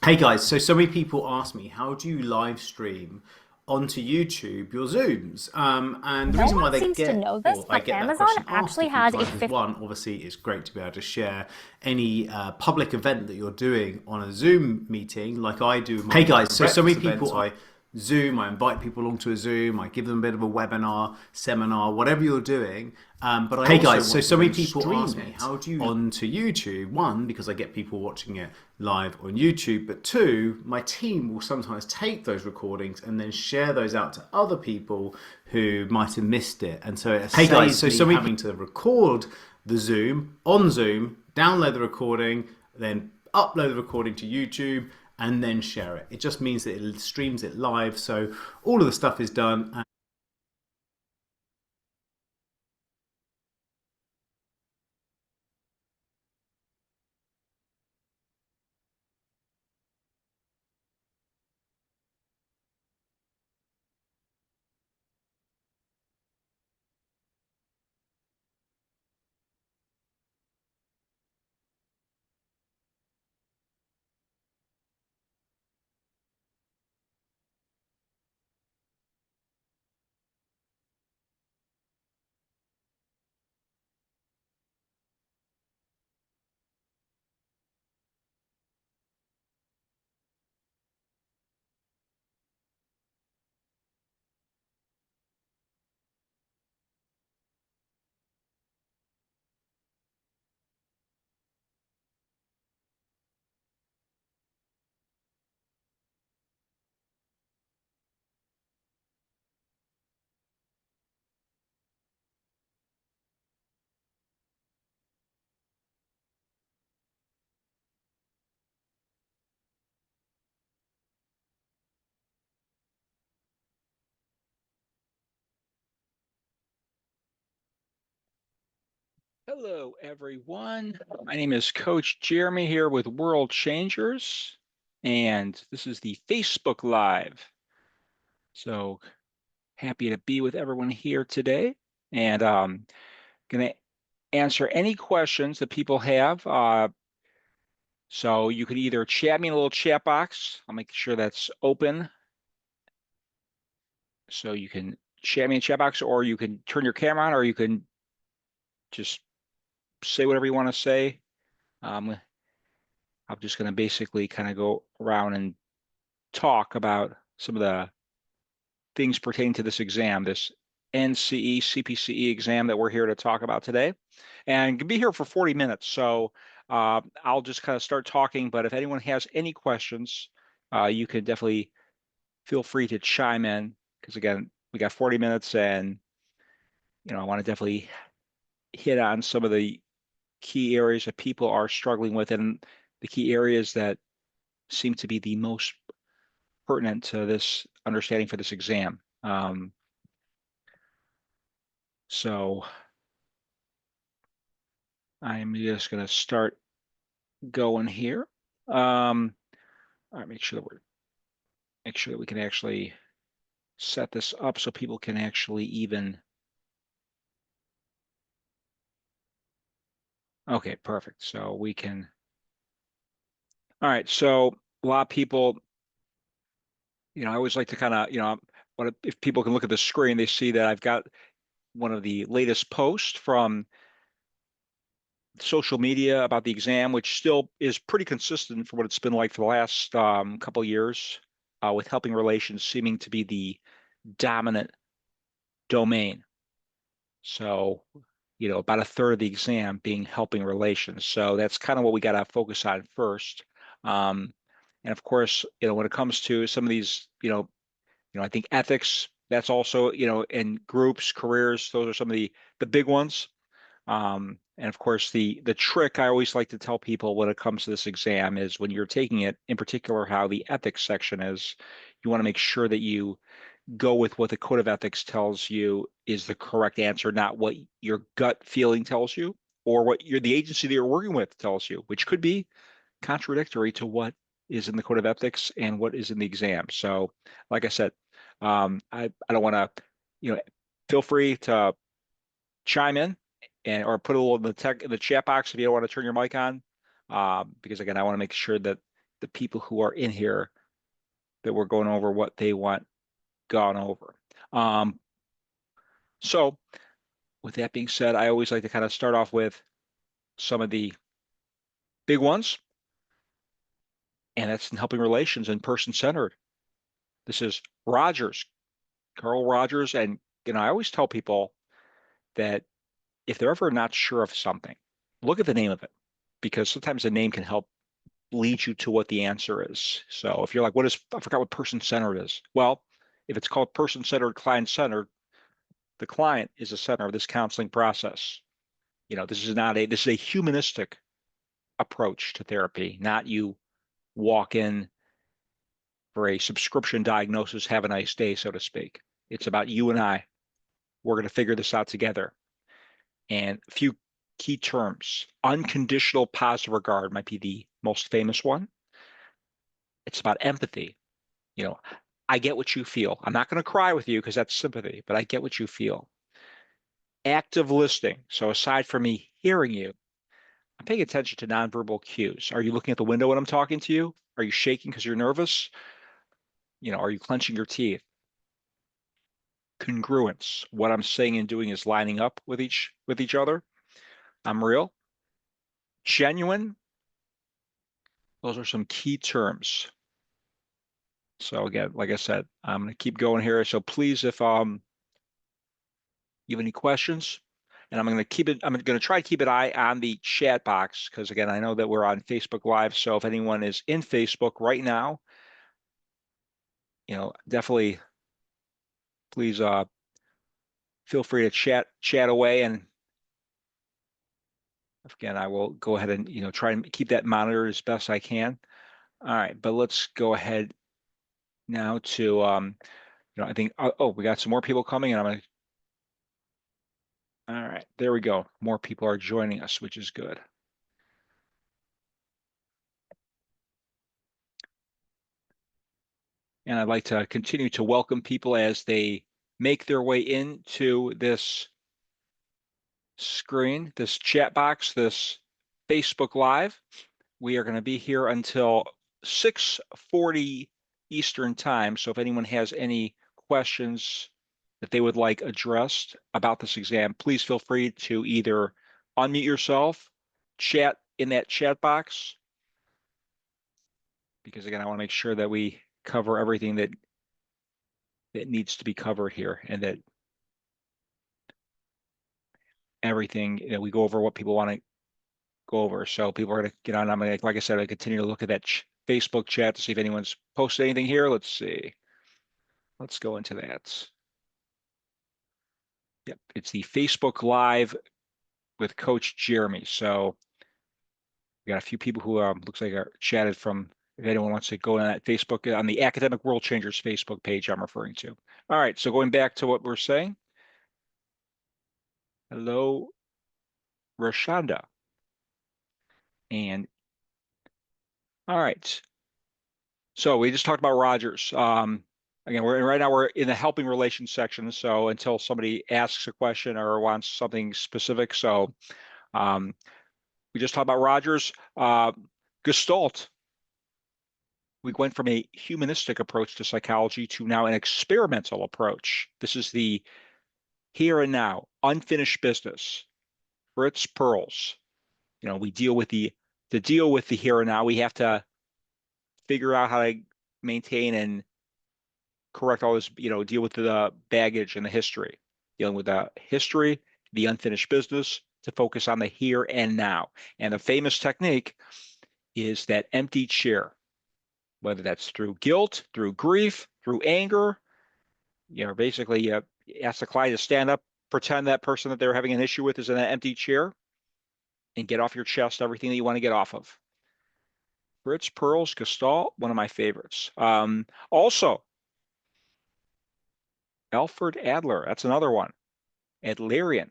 Hey guys, so many people ask me, how do you live stream onto YouTube your Zooms? And the No reason why one they seems to get, know this, or I but get that Amazon question asked a actually few has a times is 50. one, obviously it's great to be able to share any public event that you're doing on a Zoom meeting, like I do. Hey guys, so many people I Zoom, I invite people along to a Zoom, I give them a bit of a webinar, seminar, whatever you're doing. But I hey guys, so many people ask me, how do you onto YouTube? One, because I get people watching it live on YouTube, but two, my team will sometimes take those recordings and then share those out to other people who might have missed it. And so it hey guys, so many having to record the Zoom on Zoom, download the recording, then upload the recording to YouTube and then share it. It just means that it streams it live, so all of the stuff is done. Hello, everyone. My name is Coach Jeremy here with World Changers, and this is the Facebook Live. So happy to be with everyone here today, and going to answer any questions that people have. So you can either chat me in a little chat box. I'll make sure that's open, so you can chat me in the chat box, or you can turn your camera on, or you can just say whatever you want to say. I'm just going to basically kind of go around and talk about some of the things pertaining to this exam, this NCE CPCE exam that we're here to talk about today. And can be here for 40 minutes. So I'll just kind of start talking, but if anyone has any questions, you can definitely feel free to chime in, because again, we got 40 minutes and I want to definitely hit on some of the key areas that people are struggling with and the key areas that seem to be the most pertinent to this understanding for this exam. So I'm just going to start going here. All right, make sure that we can actually set this up so people can actually even. Okay, perfect. So we can. All right, so a lot of people, I always like to kind of, but if people can look at the screen, they see that I've got one of the latest posts from social media about the exam, which still is pretty consistent for what it's been like for the last couple of years, with helping relations seeming to be the dominant domain. So, about a third of the exam being helping relations. So that's kind of what we got to focus on first. And of course, when it comes to some of these, I think ethics, that's also, in groups, careers, those are some of the big ones. And of course, the trick I always like to tell people when it comes to this exam is when you're taking it, in particular, how the ethics section is, you want to make sure that you go with what the code of ethics tells you is the correct answer, not what your gut feeling tells you or what the agency that you're working with tells you, which could be contradictory to what is in the code of ethics and what is in the exam. So, like I said, I don't want to, feel free to chime in and or put a little in the chat box if you don't want to turn your mic on, because again, I want to make sure that the people who are in here that we're going over what they want gone over. So with that being said, I always like to kind of start off with some of the big ones, and that's in helping relations and person-centered. This is Rogers, Carl Rogers. And, I always tell people that if they're ever not sure of something, look at the name of it, because sometimes the name can help lead you to what the answer is. So if you're like, I forgot what person-centered is. Well, if it's called person-centered, client-centered, the client is the center of this counseling process. This is a humanistic approach to therapy, not you walk in for a subscription diagnosis, have a nice day, so to speak. It's about you and I. We're going to figure this out together. And a few key terms. Unconditional positive regard might be the most famous one. It's about empathy. I get what you feel. I'm not going to cry with you because that's sympathy, but I get what you feel. Active listening. So aside from me hearing you, I'm paying attention to nonverbal cues. Are you looking at the window when I'm talking to you? Are you shaking because you're nervous? Are you clenching your teeth? Congruence. What I'm saying and doing is lining up with each other. I'm real. Genuine. Those are some key terms. So again, like I said, I'm going to keep going here. So please, if you have any questions, and I'm going to try to keep an eye on the chat box, because again, I know that we're on Facebook Live. So if anyone is in Facebook right now, definitely please feel free to chat away. And again, I will go ahead and try and keep that monitored as best I can. All right, but let's go ahead now to I think we got some more people coming, and all right, there we go. More people are joining us, which is good. And I'd like to continue to welcome people as they make their way into this screen, this chat box, this Facebook Live. We are going to be here until 6:40 Eastern time. So if anyone has any questions that they would like addressed about this exam, please feel free to either unmute yourself, chat in that chat box, because again, I want to make sure that we cover everything that needs to be covered here, and that everything, we go over what people want to go over. So people are going to get on. I'm going to, like I said, I continue to look at that Facebook chat to see if anyone's posted anything here. Let's see. Let's go into that. Yep, it's the Facebook Live with Coach Jeremy. So we got a few people who looks like are chatted from. If anyone wants to go on that Facebook, on the Academic World Changers Facebook page I'm referring to. All right, so going back to what we're saying. Hello, Rashonda. And all right. So we just talked about Rogers. Again, right now we're in the helping relations section. So until somebody asks a question or wants something specific. So we just talked about Rogers. Gestalt. We went from a humanistic approach to psychology to now an experimental approach. This is the here and now, unfinished business. Fritz Perls. We deal with the here and now. We have to figure out how to maintain and correct all this, deal with the baggage and the history, dealing with the history, the unfinished business, to focus on the here and now. And the famous technique is that empty chair, whether that's through guilt, through grief, through anger. Basically, you ask the client to stand up, pretend that person that they're having an issue with is in that empty chair, and get off your chest everything that you want to get off of. Fritz Perls, Gestalt, one of my favorites. Also, Alfred Adler, that's another one. Adlerian.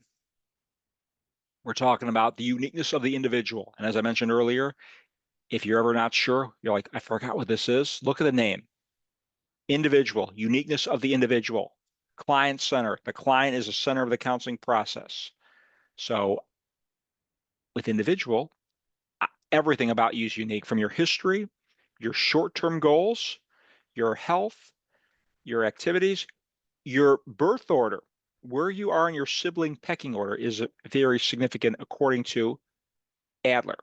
We're talking about the uniqueness of the individual. And as I mentioned earlier, if you're ever not sure, you're like, I forgot what this is. Look at the name. Individual, uniqueness of the individual. Client center. The client is the center of the counseling process. So with individual, everything about you is unique, from your history, your short-term goals, your health, your activities, your birth order, where you are in your sibling pecking order is very significant according to Adler,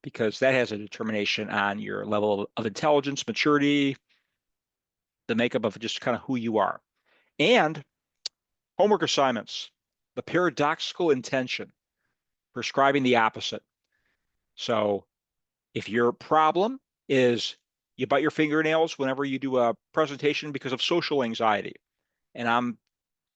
because that has a determination on your level of intelligence, maturity, the makeup of just kind of who you are. And homework assignments, the paradoxical intention, prescribing the opposite. So if your problem is you bite your fingernails whenever you do a presentation because of social anxiety, and I'm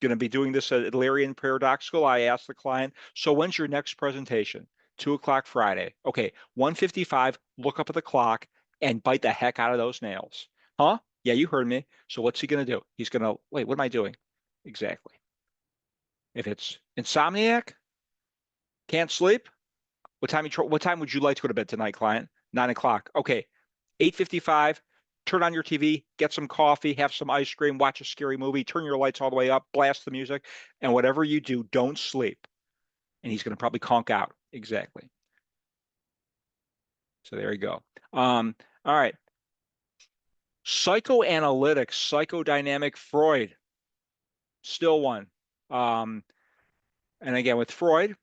going to be doing this at Larry and Paradoxical, I asked the client, so when's your next presentation? 2 o'clock Friday. Okay, 1:55, look up at the clock and bite the heck out of those nails. Huh? Yeah, you heard me. So what's he going to do? He's going to, wait, what am I doing? Exactly. If it's insomniac, can't sleep, what time would you like to go to bed tonight, client? 9 o'clock. Okay, 8:55, turn on your TV, get some coffee, have some ice cream, watch a scary movie, turn your lights all the way up, blast the music, and whatever you do, don't sleep. And he's going to probably conk out. Exactly. So there you go. All right. Psychoanalytics, psychodynamic Freud, still one. And again, with Freud,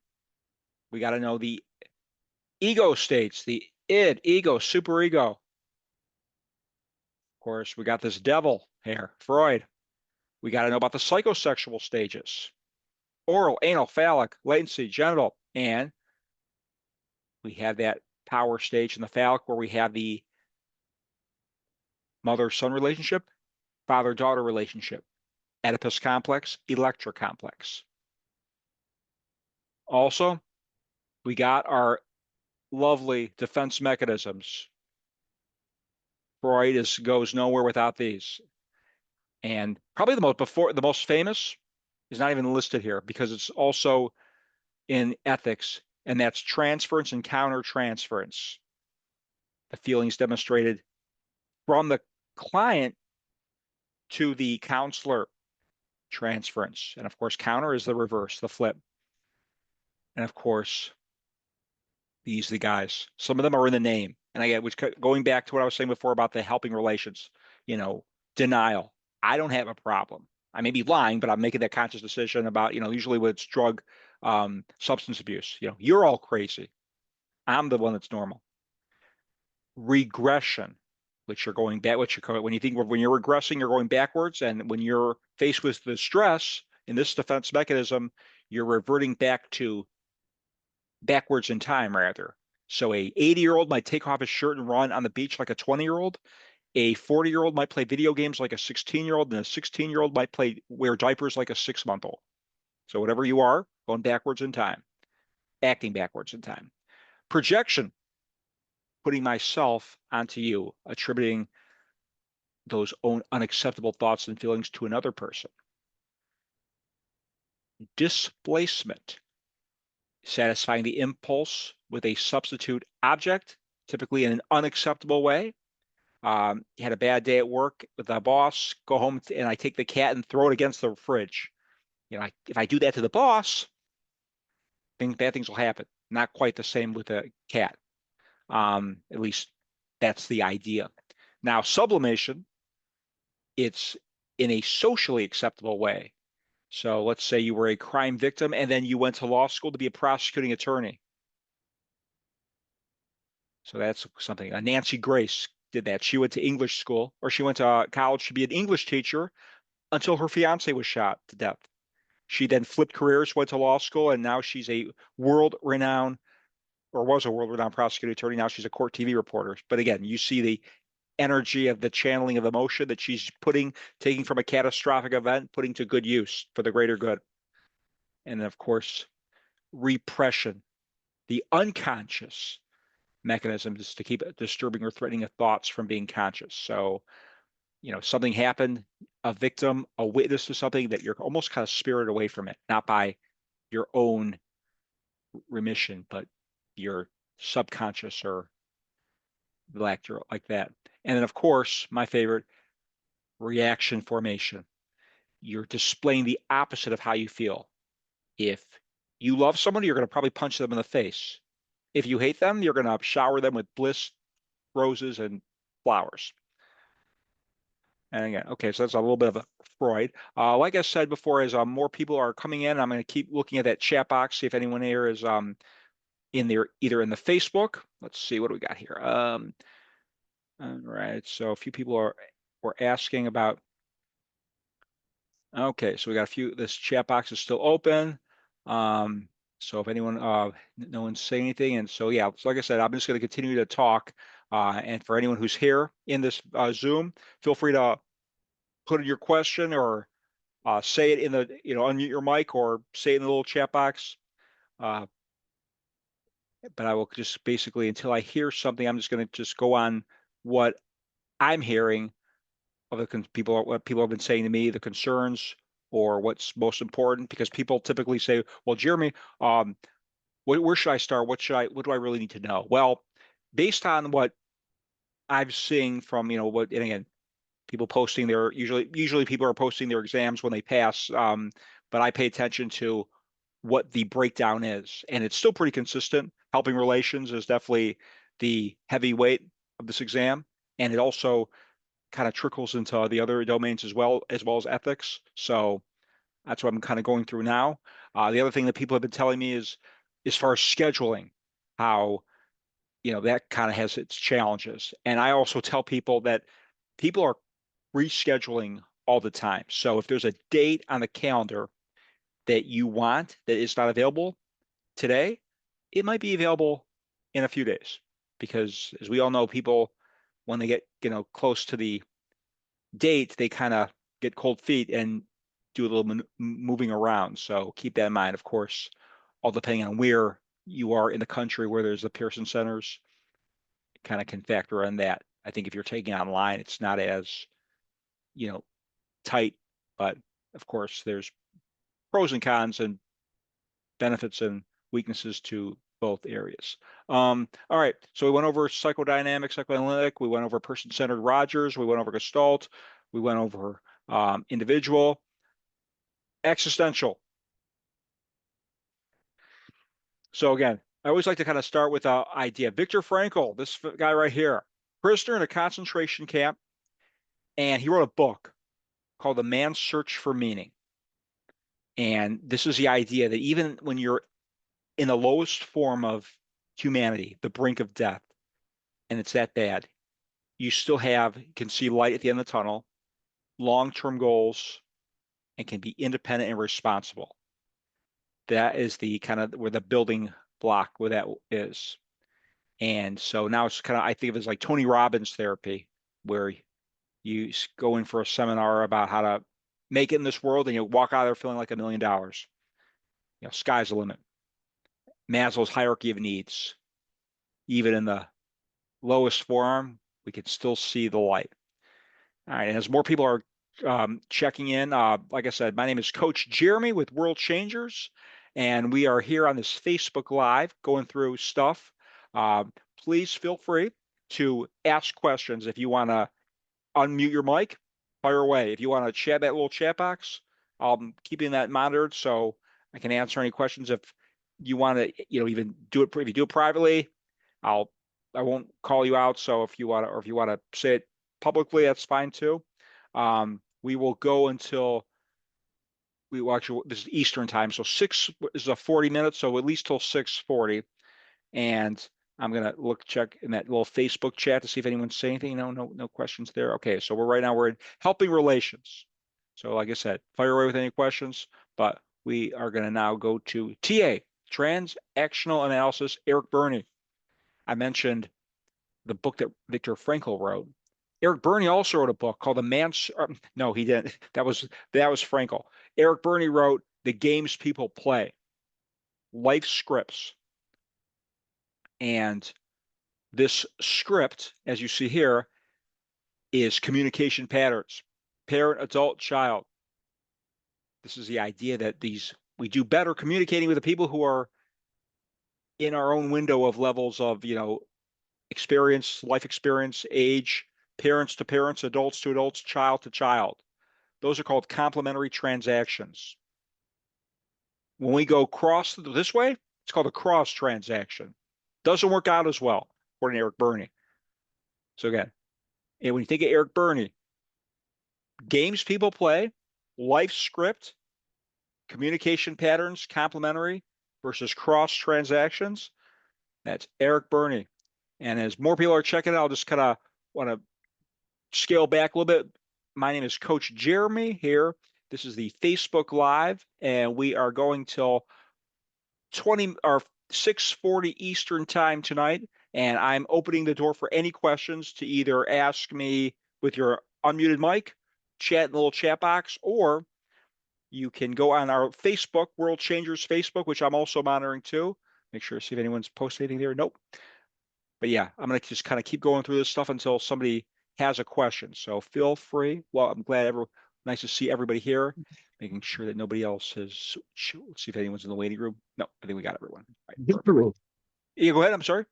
we got to know the ego states, the id, ego, superego. Of course, we got this devil here, Freud. We got to know about the psychosexual stages: oral, anal, phallic, latency, genital, and we have that power stage in the phallic where we have the mother-son relationship, father-daughter relationship, Oedipus complex, Electra complex. Also, we got our lovely defense mechanisms. Freud goes nowhere without these. And probably the most famous is not even listed here because it's also in ethics, and that's transference and countertransference. The feelings demonstrated from the client to the counselor, transference. And of course, counter is the reverse, the flip. And of course, these are the guys. Some of them are in the name. And again, which going back to what I was saying before about the helping relations, denial. I don't have a problem. I may be lying, but I'm making that conscious decision about, usually when it's drug, substance abuse. You're all crazy. I'm the one that's normal. Regression, which you're going back, when you're regressing, you're going backwards. And when you're faced with the stress in this defense mechanism, you're reverting backwards in time, rather. So a 80-year-old might take off his shirt and run on the beach like a 20-year-old. A 40-year-old might play video games like a 16-year-old, and a 16-year-old might wear diapers like a 6-month-old. So whatever you are, going backwards in time, acting backwards in time. Projection, putting myself onto you, attributing those own unacceptable thoughts and feelings to another person. Displacement, satisfying the impulse with a substitute object, typically in an unacceptable way. You had a bad day at work with the boss, go home and I take the cat and throw it against the fridge. If I do that to the boss, bad things will happen. Not quite the same with a cat. At least that's the idea. Now, sublimation, it's in a socially acceptable way. So let's say you were a crime victim and then you went to law school to be a prosecuting attorney. So that's something. Nancy Grace did that. She went to English school, or she went to college to be an English teacher until her fiance was shot to death. She then flipped careers, went to law school, and now she's a world-renowned, or was a world-renowned prosecuting attorney. Now she's a court TV reporter. But again, you see the energy of the channeling of emotion that she's taking from a catastrophic event, putting to good use for the greater good. And then, of course, repression, the unconscious mechanism is to keep disturbing or threatening thoughts from being conscious. So, something happened, a victim, a witness to something, that you're almost kind of spirited away from it, not by your own remission, but your subconscious or like that. And then, of course, my favorite, reaction formation. You're displaying the opposite of how you feel. If you love someone, you're going to probably punch them in the face. If you hate them, you're going to shower them with bliss, roses, and flowers. And again, okay, so that's a little bit of a Freud. Like I said before, as more people are coming in, I'm going to keep looking at that chat box, see if anyone here is in there, either in the Facebook. Let's see, what do we got here? All right, so a few people were asking about. Okay, so we got a few. This chat box is still open. So if anyone, no one's saying anything, and so yeah, so like I said, I'm just going to continue to talk. And for anyone who's here in this Zoom, feel free to put in your question or say it in the, unmute your mic or say it in the little chat box. But I will just basically, until I hear something, I'm just going to just go on what I'm hearing of the people, what people have been saying to me, the concerns or what's most important, because people typically say, well, Jeremy, where should I start? What do I really need to know? Well, based on what I'm seeing from, and again, people posting usually people are posting their exams when they pass. But I pay attention to what the breakdown is, and it's still pretty consistent. Helping relations is definitely the heavyweight of this exam, and it also kind of trickles into the other domains as well as ethics. So that's what I'm kind of going through now. The other thing that people have been telling me is, as far as scheduling, how that kind of has its challenges. And I also tell people that people are rescheduling all the time. So if there's a date on the calendar that you want that is not available today, it might be available in a few days. Because as we all know, people, when they get close to the date, they kind of get cold feet and do a little moving around. So keep that in mind. Of course, all depending on where you are in the country, where there's the Pearson centers, kind of can factor in that. I think if you're taking online, it's not as tight, but of course, there's pros and cons and benefits and weaknesses to both areas. All right, so we went over psychodynamic, psychoanalytic, we went over person-centered Rogers, we went over Gestalt, we went over individual, existential. So again, I always like to kind of start with an idea. Viktor Frankl, this guy right here, prisoner in a concentration camp, and he wrote a book called The Man's Search for Meaning. And this is the idea that even when you're in the lowest form of humanity, the brink of death, and it's that bad, you still can see light at the end of the tunnel, long-term goals, and can be independent and responsible. That is the kind of where the building block where that is. And so now it's kind of, I think of it as like Tony Robbins therapy, where you go in for a seminar about how to make it in this world and you walk out of there feeling like $1 million. Sky's the limit. Maslow's hierarchy of needs. Even in the lowest form, we can still see the light. All right, and as more people are checking in, like I said, my name is Coach Jeremy with World Changers, and we are here on this Facebook Live going through stuff. Please feel free to ask questions. If you want to unmute your mic, fire away. If you want to chat that little chat box, I'm keeping that monitored so I can answer any questions. If you want to, even do it, if you do it privately, I won't call you out. So if you want to say it publicly, that's fine too. We will go until we watch. This is Eastern time, so 6 is a 40 minutes, so at least till 6:40. And I'm gonna check in that little Facebook chat to see if anyone's saying anything. No questions there. Okay, so right now we're in helping relations. So like I said, fire away with any questions. But we are gonna now go to TA, transactional analysis. Eric Berney. I mentioned the book that Viktor Frankl wrote. Eric Berney also wrote a book called The Man's. No, he didn't. That was Frankl. Eric Berney wrote The Games People Play, Life Scripts. And this script, as you see here, is communication patterns, parent, adult, child. This is the idea that we do better communicating with the people who are in our own window of levels of, experience, life experience, age, parents to parents, adults to adults, child to child. Those are called complementary transactions. When we go this way, it's called a cross transaction. Doesn't work out as well, according to Eric Berney. So again, And when you think of Eric Burney, games people play, life script, communication patterns, complementary versus cross transactions. That's Eric Burney. And as more people are checking it, I'll just kind of want to scale back a little bit. My name is Coach Jeremy here. This is the Facebook Live, and we are going till 20 or 6:40 Eastern time tonight. And I'm opening the door for any questions to either ask me with your unmuted mic, chat in the little chat box, or you can go on our Facebook, World Changers Facebook, which I'm also monitoring too. Make sure to see if anyone's posted anything there. Nope. But yeah, I'm going to just kind of keep going through this stuff until somebody has a question. So feel free. Well, I'm glad nice to see everybody here, making sure that nobody else has. Let's see if anyone's in the waiting room. No, I think we got everyone. All right, Different. yeah, go ahead. I'm sorry.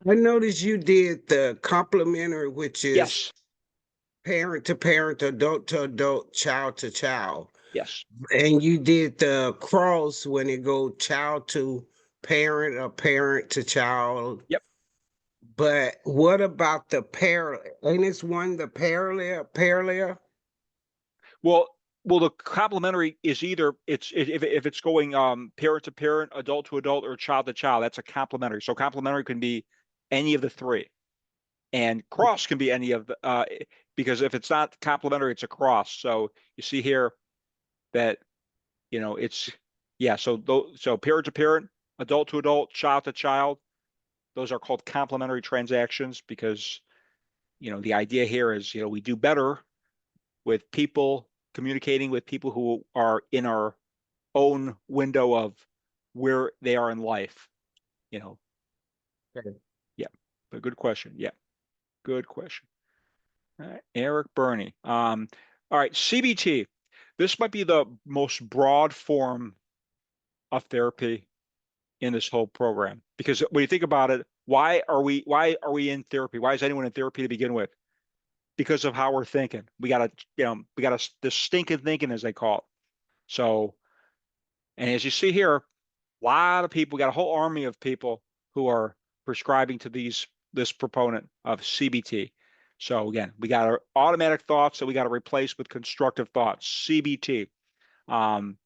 I noticed you did the complimentary, which is Yes. parent to parent, adult to adult, child to child. Yes. And you did the cross when it go child to parent or parent to child. Yep. But what about the parallel? Ain't this one the parallel? Well, the complementary is either if it's going parent to parent, adult to adult, or child to child. That's a complementary. So complementary can be any of the three, and cross can be any of the because if it's not complementary, it's a cross. So you see here that it's so parent to parent, adult to adult, child to child. Those are called complementary transactions because the idea here is we do better with people communicating with people who are in our own window of where they are in life. Okay. Yeah, but good question. Yeah, good question. All right, Eric Burney. All right, CBT. This might be the most broad form of therapy in this whole program because when you think about it, why are we in therapy? Why is anyone in therapy to begin with? Because of how we're thinking. We got this stinking thinking, as they call it. So, and as you see here, a lot of people, we got a whole army of people who are prescribing to this proponent of CBT. So again, we got our automatic thoughts that we got to replace with constructive thoughts, CBT. And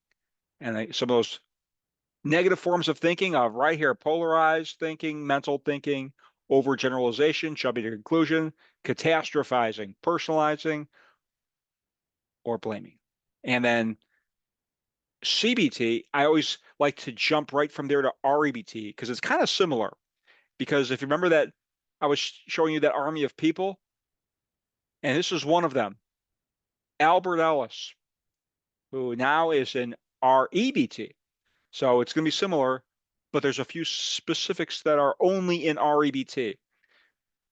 some of those negative forms of thinking of right here, polarized thinking, mental thinking, overgeneralization, jumping to conclusion, catastrophizing, personalizing, or blaming. And then CBT, I always like to jump right from there to REBT because it's kind of similar. Because if you remember that I was showing you that army of people, and this is one of them, Albert Ellis, who now is in REBT. So it's going to be similar, but there's a few specifics that are only in REBT.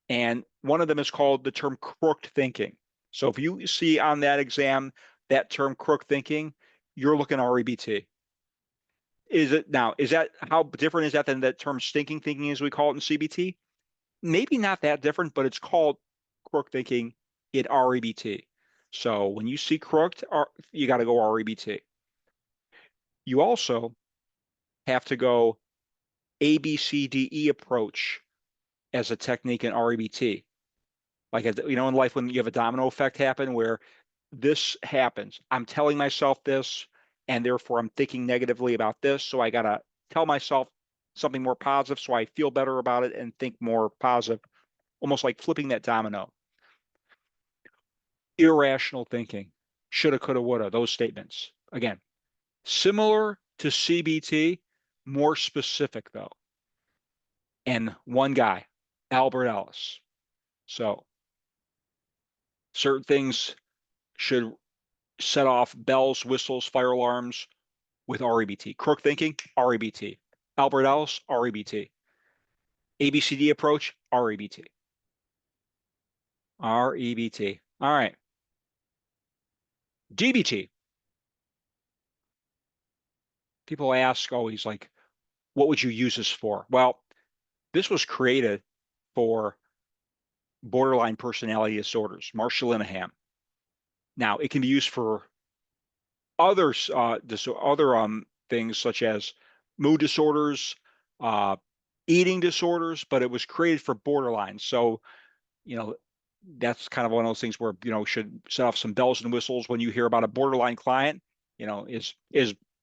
And one of them is called the term crooked thinking. So if you see on that exam that term crooked thinking, you're looking REBT. Is that how different is that than that term stinking thinking as we call it in CBT? Maybe not that different, but it's called crooked thinking in REBT. So when you see crooked, you got to go REBT. You also have to go ABCDE approach as a technique in REBT. Like, in life when you have a domino effect happen where this happens, I'm telling myself this, and therefore I'm thinking negatively about this. So I got to tell myself something more positive so I feel better about it and think more positive, almost like flipping that domino. Irrational thinking, shoulda, coulda, woulda, those statements. Again, similar to CBT, more specific though. And one guy, Albert Ellis. So certain things should set off bells, whistles, fire alarms with REBT. Crook thinking, REBT. Albert Ellis, REBT. ABCD approach, REBT. REBT. All right. DBT. People ask always like, what would you use this for? Well, this was created for borderline personality disorders, Marshall Linehan. Now, it can be used for other things such as mood disorders, eating disorders, but it was created for borderline. So, that's kind of one of those things where, should set off some bells and whistles when you hear about a borderline client. Is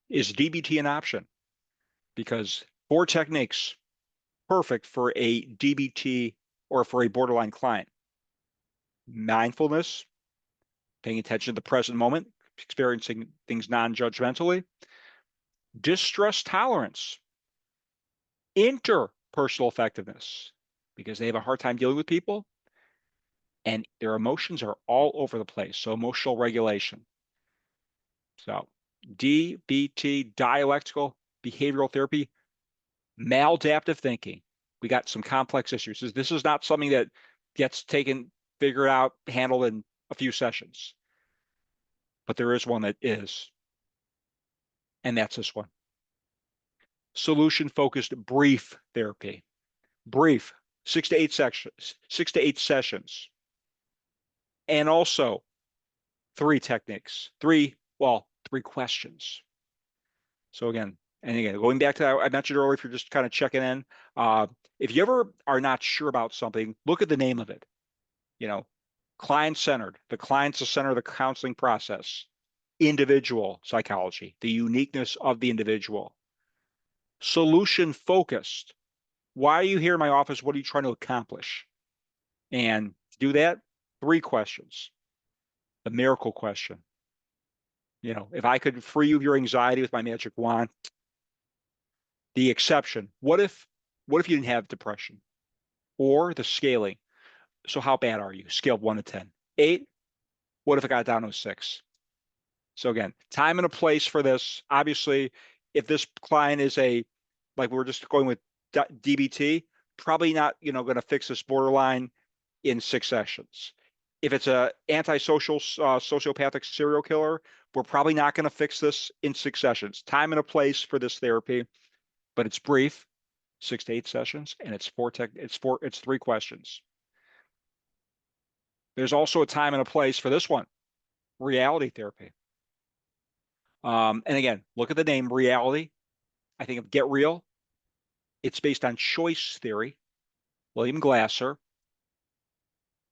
DBT an option? Because 4 techniques perfect for a DBT or for a borderline client: mindfulness, paying attention to the present moment, experiencing things non-judgmentally; distress tolerance; interpersonal effectiveness, because they have a hard time dealing with people and their emotions are all over the place. So emotional regulation. So DBT, dialectical behavioral therapy; maladaptive thinking. We got some complex issues. This is not something that gets taken, figured out, handled in a few sessions. But there is one that is, and that's this one. Solution-focused brief therapy. Brief, 6 to 8 sections, 6 to 8 sessions. And also 3 techniques, 3 questions. So again, going back to that, I mentioned earlier, if you're just kind of checking in, if you ever are not sure about something, look at the name of it. Client-centered. The client's the center of the counseling process. Individual psychology, the uniqueness of the individual. Solution-focused. Why are you here in my office? What are you trying to accomplish? And to do that, 3 questions. The miracle question. If I could free you of your anxiety with my magic wand. The exception. What if you didn't have depression? Or the scaling. So how bad are you? Scale of 1 to 10. 8. What if it got down to a 6? So again, time and a place for this. Obviously, if this client is like we're just going with DBT, probably not, going to fix this borderline in 6 sessions. If it's a antisocial, sociopathic serial killer, we're probably not going to fix this in 6 sessions. Time and a place for this therapy, but it's brief, 6 to 8 sessions, and it's 3 questions. There's also a time and a place for this one, reality therapy. And again, look at the name, reality. I think of Get Real. It's based on choice theory, William Glasser,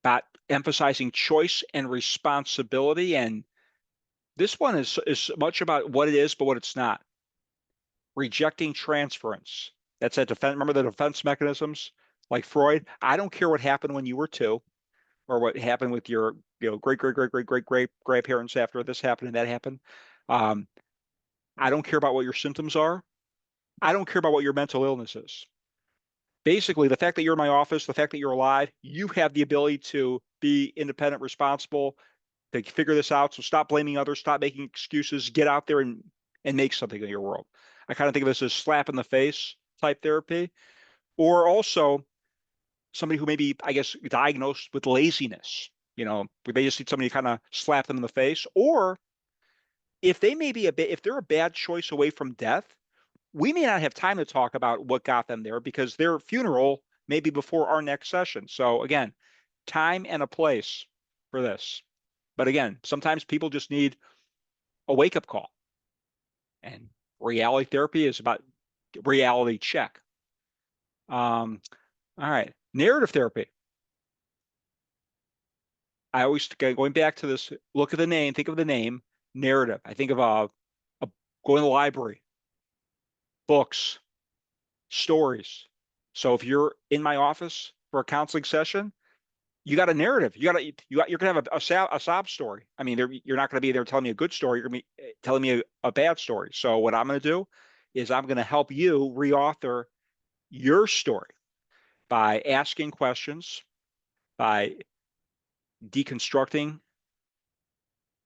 about emphasizing choice and responsibility. And this one is much about what it is, but what it's not. Rejecting transference. That's a defense. Remember the defense mechanisms like Freud? I don't care what happened when you were 2 or what happened with your great grandparents after this happened and that happened. I don't care about what your symptoms are. I don't care about what your mental illness is. Basically, the fact that you're in my office, the fact that you're alive, you have the ability to be independent, responsible, to figure this out. So stop blaming others, stop making excuses, get out there and make something in your world. I kind of think of this as slap in the face type therapy, or also somebody who may be, I guess, diagnosed with laziness. We may just need somebody to kind of slap them in the face, or if they may be if they're a bad choice away from death, we may not have time to talk about what got them there because their funeral may be before our next session. So again, time and a place for this. But again, sometimes people just need a wake-up call. And reality therapy is about reality check. All right. Narrative therapy. I always, going back to this, look at the name, think of the name, narrative. I think of going to the library, books, stories. So if you're in my office for a counseling session, you got a narrative. You're gonna have a sob story. I mean, you're not gonna be there telling me a good story. You're gonna be telling me a bad story. So what I'm gonna do is I'm gonna help you reauthor your story by asking questions, by deconstructing,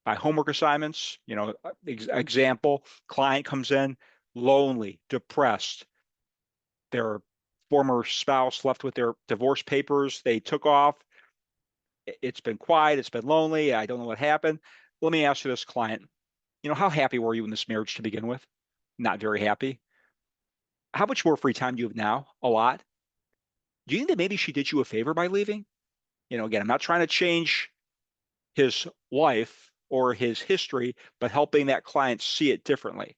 by homework assignments. Example: client comes in lonely, depressed. Their former spouse left with their divorce papers. They took off. It's been quiet. It's been lonely. I don't know what happened. Let me ask you this, client. How happy were you in this marriage to begin with? Not very happy. How much more free time do you have now? A lot. Do you think that maybe she did you a favor by leaving? Again, I'm not trying to change his life or his history, but helping that client see it differently.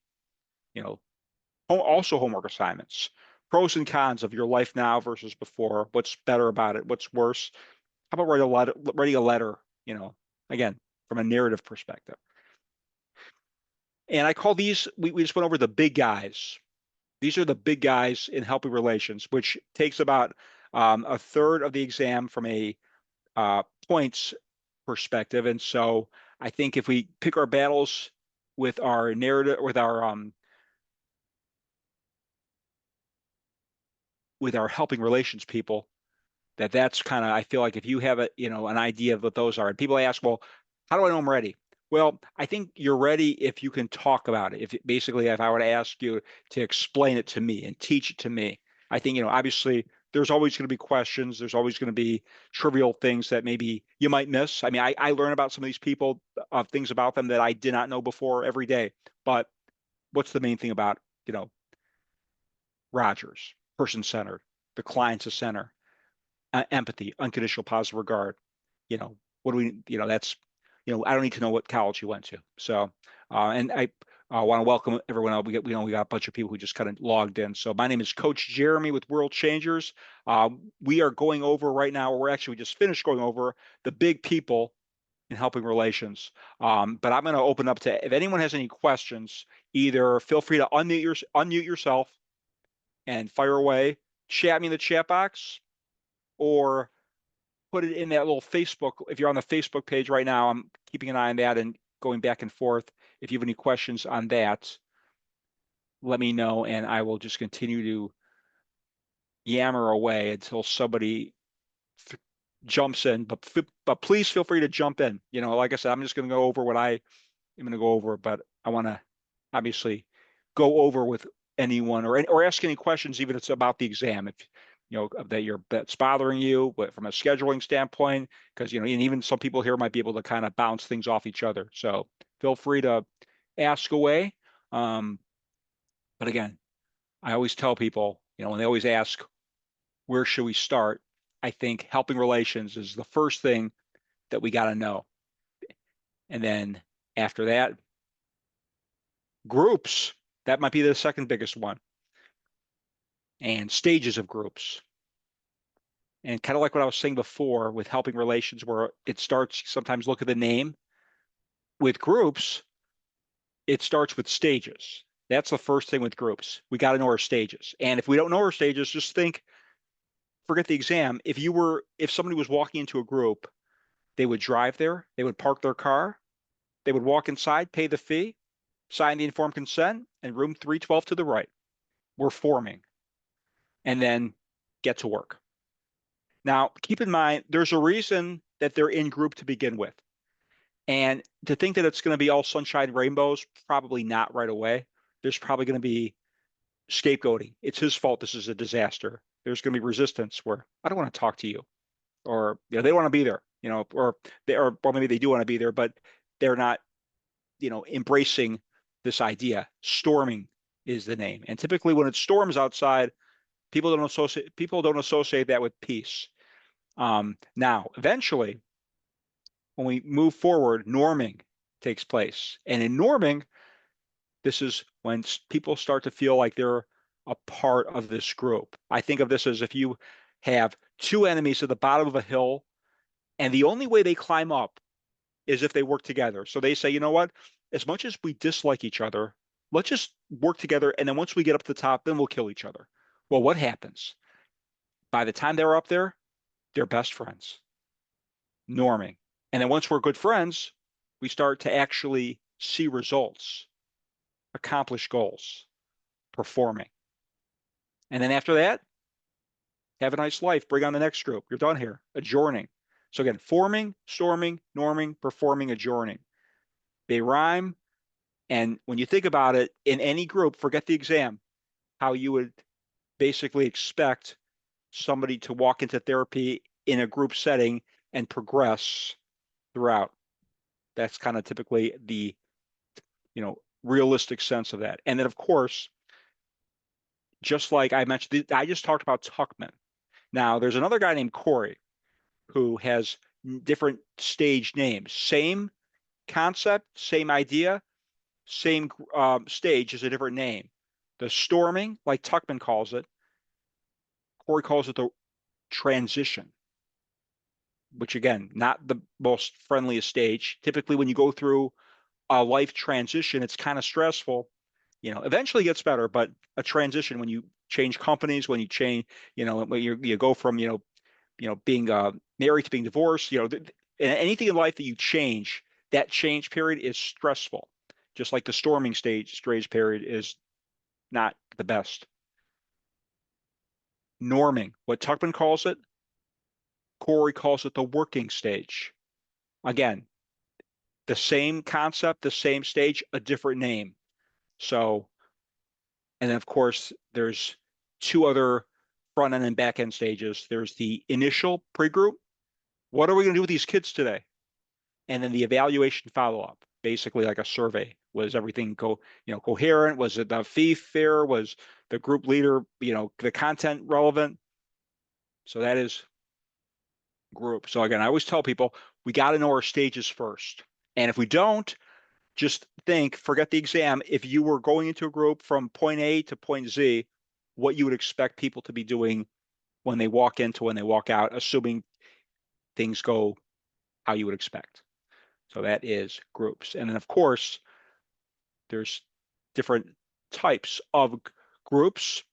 Also homework assignments, pros and cons of your life now versus before. What's better about it? What's worse? How about writing a letter, again, from a narrative perspective. And I call these, we just went over the big guys. These are the big guys in helping relations, which takes about a third of the exam from a points perspective. And so I think if we pick our battles with our narrative, with our helping relations people, that's kind of, I feel like if you have an idea of what those are, and people ask, well, how do I know I'm ready? Well, I think you're ready if you can talk about it. If I were to ask you to explain it to me and teach it to me, I think, obviously there's always going to be questions. There's always going to be trivial things that maybe you might miss. I mean, I learn about some of these people, things about them that I did not know before every day. But what's the main thing about, Rogers, person-centered, the client's a center, empathy, unconditional positive regard. What do we, that's, I don't need to know what college you went to. So, and I want to welcome everyone else. We got a bunch of people who just kind of logged in. So my name is Coach Jeremy with World Changers. We are going over right now, or we just finished going over the big people in helping relations. But I'm going to open up to, if anyone has any questions, either feel free to unmute yourself and fire away, chat me in the chat box, or put it in that little Facebook. If you're on the Facebook page right now, I'm keeping an eye on that and going back and forth. If you have any questions on that, let me know, and I will just continue to yammer away until somebody jumps in. But please feel free to jump in. Like I said, I'm just going to go over what I am going to go over, but I want to obviously go over with anyone or ask any questions, even if it's about the exam. If that's bothering you, but from a scheduling standpoint, because and even some people here might be able to kind of bounce things off each other. So feel free to ask away. But again, I always tell people, when they always ask, where should we start? I think helping relations is the first thing that we got to know. And then after that, groups, that might be the second biggest one. And stages of groups. And kind of like what I was saying before with helping relations, where it starts, sometimes look at the name. With groups, it starts with stages. That's the first thing with groups. We got to know our stages. And if we don't know our stages, just forget the exam. If somebody was walking into a group, they would drive there, they would park their car, they would walk inside, pay the fee, sign the informed consent, and room 312 to the right. We're forming. And then get to work. Now, keep in mind, there's a reason that they're in group to begin with. And to think that it's going to be all sunshine and rainbows, probably not right away. There's probably going to be scapegoating. It's his fault. This is a disaster. There's going to be resistance where I don't want to talk to you, or they want to be there, or maybe they do want to be there, but they're not, embracing this idea. Storming is the name, and typically when it storms outside, people don't associate that with peace. Now, eventually, when we move forward, norming takes place. And in norming, this is when people start to feel like they're a part of this group. I think of this as if you have two enemies at the bottom of a hill, and the only way they climb up is if they work together. So they say, you know what? As much as we dislike each other, let's just work together. And then once we get up to the top, then we'll kill each other. Well, what happens? By the time they're up there, they're best friends. Norming. And then once we're good friends, we start to actually see results, accomplish goals, performing. And then after that, have a nice life. Bring on the next group. You're done here. Adjourning. So again, forming, storming, norming, performing, adjourning. They rhyme. And when you think about it, in any group, forget the exam, how you would basically expect somebody to walk into therapy in a group setting and progress throughout. That's kind of typically the, realistic sense of that. And then, of course, just like I mentioned, I just talked about Tuckman. Now, there's another guy named Corey who has different stage names. Same concept, same idea, same stage is a different name. The storming, like Tuckman calls it, Corey calls it the transition. which again, not the most friendliest stage. Typically, when you go through a life transition, it's kind of stressful. Eventually it gets better, but a transition, when you change companies, when you change, when you go from, being married to being divorced, anything in life that you change, that change period is stressful. Just like the storming stage period is not the best. Norming, what Tuckman calls it, Corey calls it the working stage. Again, the same concept, the same stage, a different name. So, and then of course, there's two other front end and back end stages. There's the initial pre-group. What are we going to do with these kids today? And then the evaluation follow-up, basically like a survey. Was everything coherent? Was it the fee fair? Was the group leader, the content relevant? So that is group. So again, I always tell people, we got to know our stages first. And if we don't, just forget the exam. If you were going into a group from point A to point Z, what you would expect people to be doing when they walk in to when they walk out, assuming things go how you would expect. So that is groups. And then of course, there's different types of groups.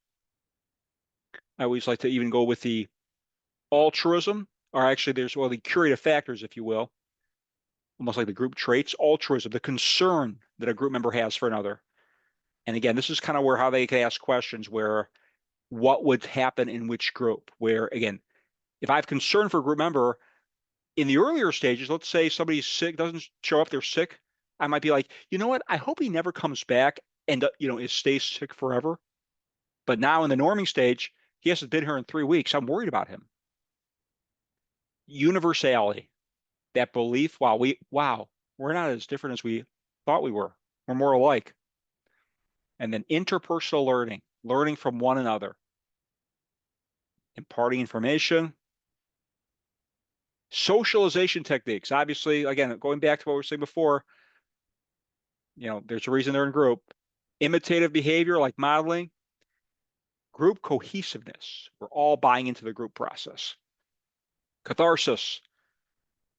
I always like to even go with the altruism, or actually there's, the curative factors, if you will, almost like the group traits. Altruism, the concern that a group member has for another. And again, this is kind of how they can ask questions where what would happen in which group, where again, if I have concern for a group member in the earlier stages, let's say somebody's sick, doesn't show up, they're sick, I might be like, you know what, I hope he never comes back and stays sick forever. But now in the norming stage, he hasn't been here in 3 weeks, I'm worried about him. Universality, that belief, we're not as different as we thought we were. We're more alike. And then interpersonal learning from one another, imparting information. Socialization techniques, obviously, again, going back to what we were saying before, there's a reason they're in group. Imitative behavior, like modeling. Group cohesiveness, we're all buying into the group process. Catharsis,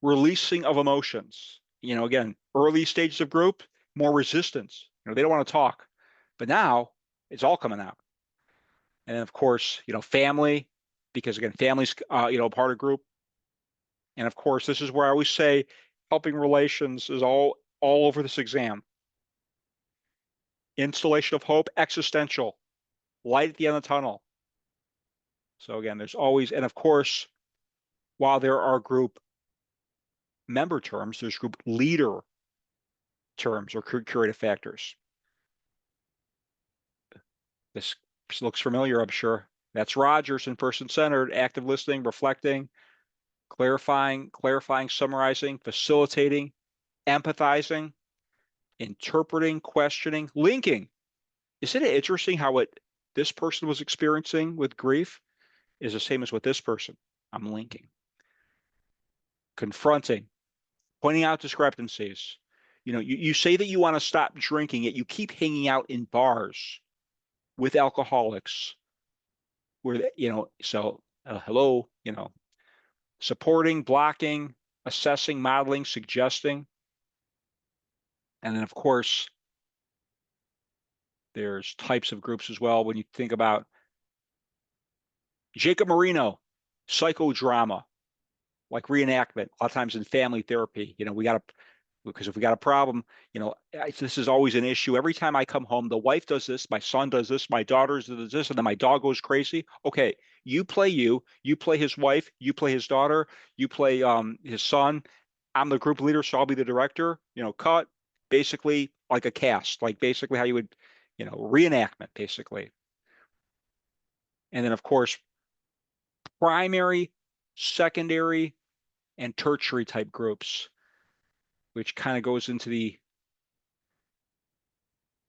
releasing of emotions. Again, early stages of group, more resistance. They don't want to talk. But now it's all coming out. And then of course, family, because again, family's part of group. And of course, this is where I always say helping relations is all over this exam. Installation of hope, existential, light at the end of the tunnel. So again, there's always, and of course, while there are group member terms, there's group leader terms or curative factors. This looks familiar, I'm sure. That's Rogers and person-centered, active listening, reflecting, clarifying, summarizing, facilitating, empathizing, interpreting, questioning, linking. Isn't it interesting how what this person was experiencing with grief is the same as what this person? I'm linking. Confronting, pointing out discrepancies. You say that you want to stop drinking, yet you keep hanging out in bars with alcoholics where, hello, supporting, blocking, assessing, modeling, suggesting. And then of course, there's types of groups as well. When you think about Jacob Marino, psychodrama, like reenactment, a lot of times in family therapy, because if we got a problem, this is always an issue. Every time I come home, the wife does this, my son does this, my daughter does this, and then my dog goes crazy. Okay, you play his wife, you play his daughter, you play his son. I'm the group leader, so I'll be the director. Cut, basically like a cast, like basically how you would, reenactment, basically. And then of course, primary, secondary, and tertiary type groups, which kind of goes into the,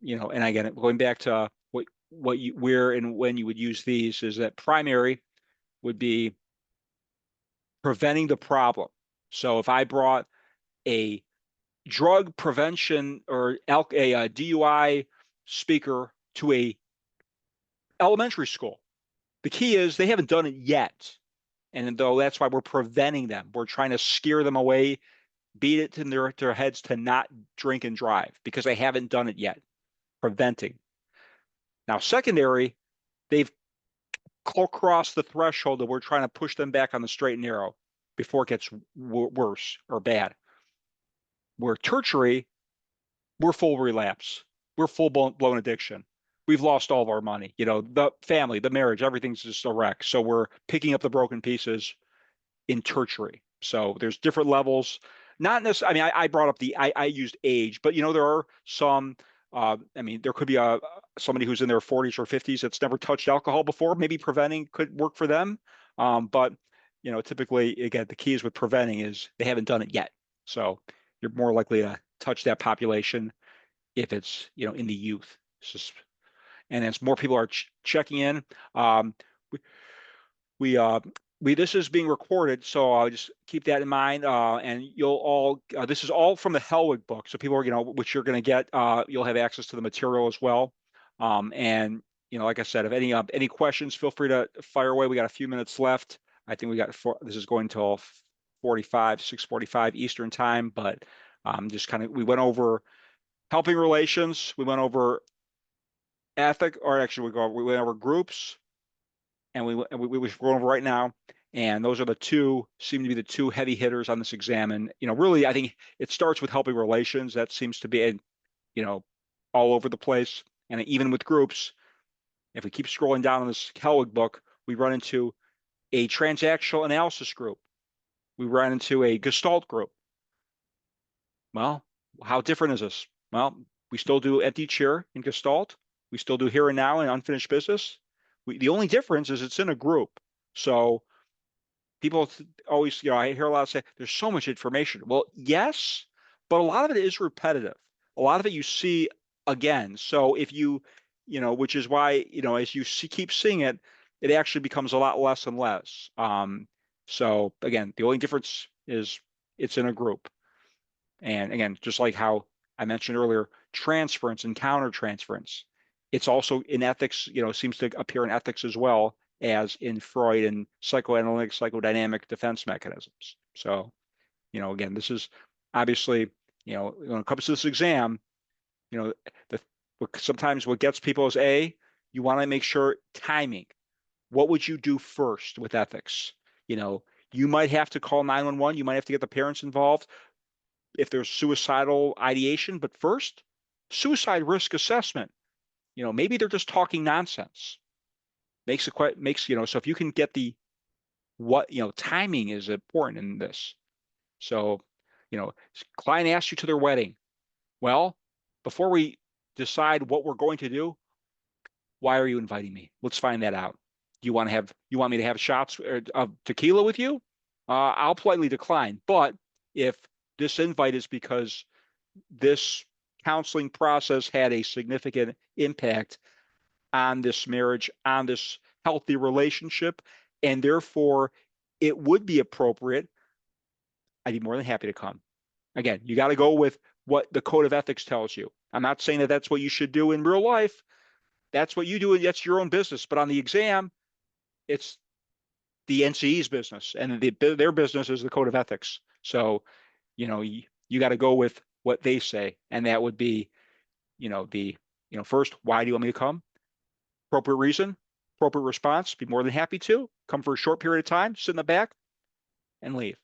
and again, going back to where and when you would use these, is that primary would be preventing the problem. So if I brought a drug prevention or a DUI speaker to a elementary school, the key is they haven't done it yet. And though that's why we're preventing them, we're trying to scare them away, beat it in their heads to not drink and drive because they haven't done it yet. Preventing. Now, secondary, they've crossed the threshold that we're trying to push them back on the straight and narrow before it gets worse or bad. Where tertiary, we're full relapse. We're full blown addiction. We've lost all of our money. You know, the family, the marriage, everything's just a wreck. So we're picking up the broken pieces in tertiary. So there's different levels. Not necessarily, I mean, I brought up I used age, but you know, there are some, I mean, there could be somebody who's in their 40s or 50s that's never touched alcohol before. Maybe preventing could work for them. But, you know, typically, again, the key is with preventing is they haven't done it yet. So you're more likely to touch that population if it's, you know, in the youth. It's just, and as more people are checking in, we this is being recorded, so I'll just keep that in mind. And you'll all this is all from the Hellwig book, so people are, you know, which you're going to get. You'll have access to the material as well. And you know, like I said, if any questions, feel free to fire away. We got a few minutes left. I think we got this is going till 6:45 Eastern time, but just kind of we went over helping relations. We went over ethic, or actually we went over groups, and we're going over right now. And those are seem to be the two heavy hitters on this exam. And, you know, really, I think it starts with helping relations. That seems to be, you know, all over the place. And even with groups, if we keep scrolling down in this Hellwig book, we run into a transactional analysis group. We run into a Gestalt group. Well, how different is this? Well, we still do empty chair in Gestalt. We still do here and now in unfinished business. The only difference is it's in a group. So people always, you know, I hear a lot say there's so much information. Well, yes, but a lot of it is repetitive. A lot of it you see again. So if you know, which is why, you know, as you keep seeing it, it actually becomes a lot less and less. So again, the only difference is it's in a group. And again, just like how I mentioned earlier, transference and countertransference. It's also in ethics, you know, seems to appear in ethics as well as in Freud and psychoanalytic, psychodynamic defense mechanisms. So, you know, again, this is obviously, you know, when it comes to this exam, you know, sometimes what gets people is you want to make sure timing. What would you do first with ethics? You know, you might have to call 911. You might have to get the parents involved if there's suicidal ideation. But first, suicide risk assessment. You know, maybe they're just talking nonsense. Makes you know, so if you can get you know, timing is important in this. So, you know, client asks you to their wedding. Well, before we decide what we're going to do, why are you inviting me? Let's find that out. You want me to have shots of tequila with you? I'll politely decline. But if this invite is because this counseling process had a significant impact on this marriage, on this healthy relationship, and therefore it would be appropriate, I'd be more than happy to come. Again, you got to go with what the code of ethics tells you. I'm not saying that that's what you should do in real life. That's what you do, and that's your own business. But on the exam, it's the NCE's business, and their business is the code of ethics. So, you know, you got to go with what they say, and that would be, you know, first, why do you want me to come? Appropriate reason, appropriate response. Be more than happy to come for a short period of time, sit in the back, and leave.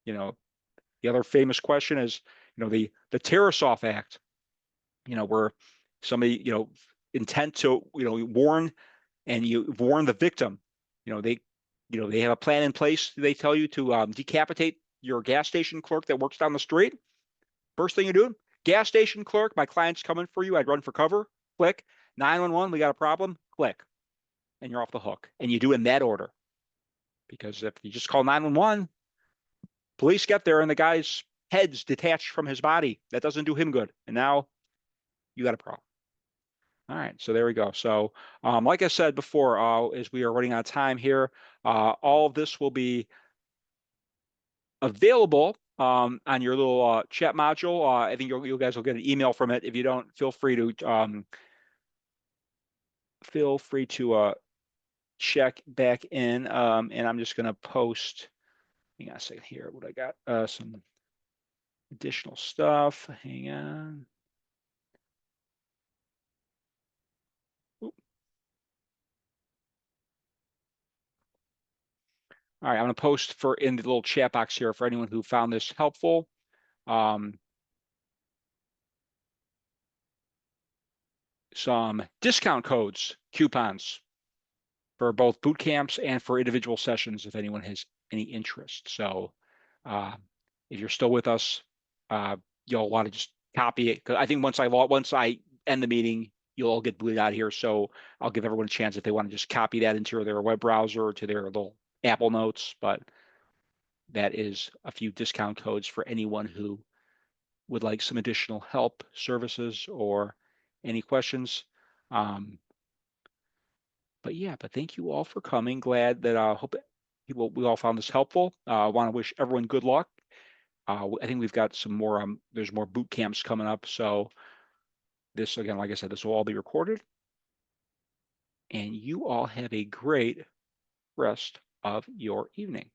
You know, the other famous question is, you know, the Tarasoff Act. You know, where somebody, you know, intent to, you know, warn, and you warn the victim. You know, they have a plan in place. They tell you to decapitate your gas station clerk that works down the street. First thing you do, gas station clerk, my client's coming for you. I'd run for cover. Click. 911, we got a problem. Click. And you're off the hook. And you do it in that order. Because if you just call 911, police get there and the guy's head's detached from his body. That doesn't do him good. And now you got a problem. All right, so there we go. So like I said before, as we are running out of time here, all of this will be available on your little chat module. I think you guys will get an email from it. If you don't, feel free to check back in, and I'm just going to post, hang on a second here, what I got, some additional stuff. Hang on. Oop. All right, I'm going to post in the little chat box here for anyone who found this helpful. Some discount codes, coupons for both boot camps and for individual sessions if anyone has any interest. So if you're still with us, you'll want to just copy it, because I think once I end the meeting, you'll all get booted out of here. So I'll give everyone a chance if they want to just copy that into their web browser or to their little Apple Notes. But that is a few discount codes for anyone who would like some additional help, services, or any questions. But yeah, but thank you all for coming. Glad that hope we all found this helpful. I want to wish everyone good luck. I think we've got some more. There's more boot camps coming up. So this, again, like I said, this will all be recorded. And you all have a great rest of your evening.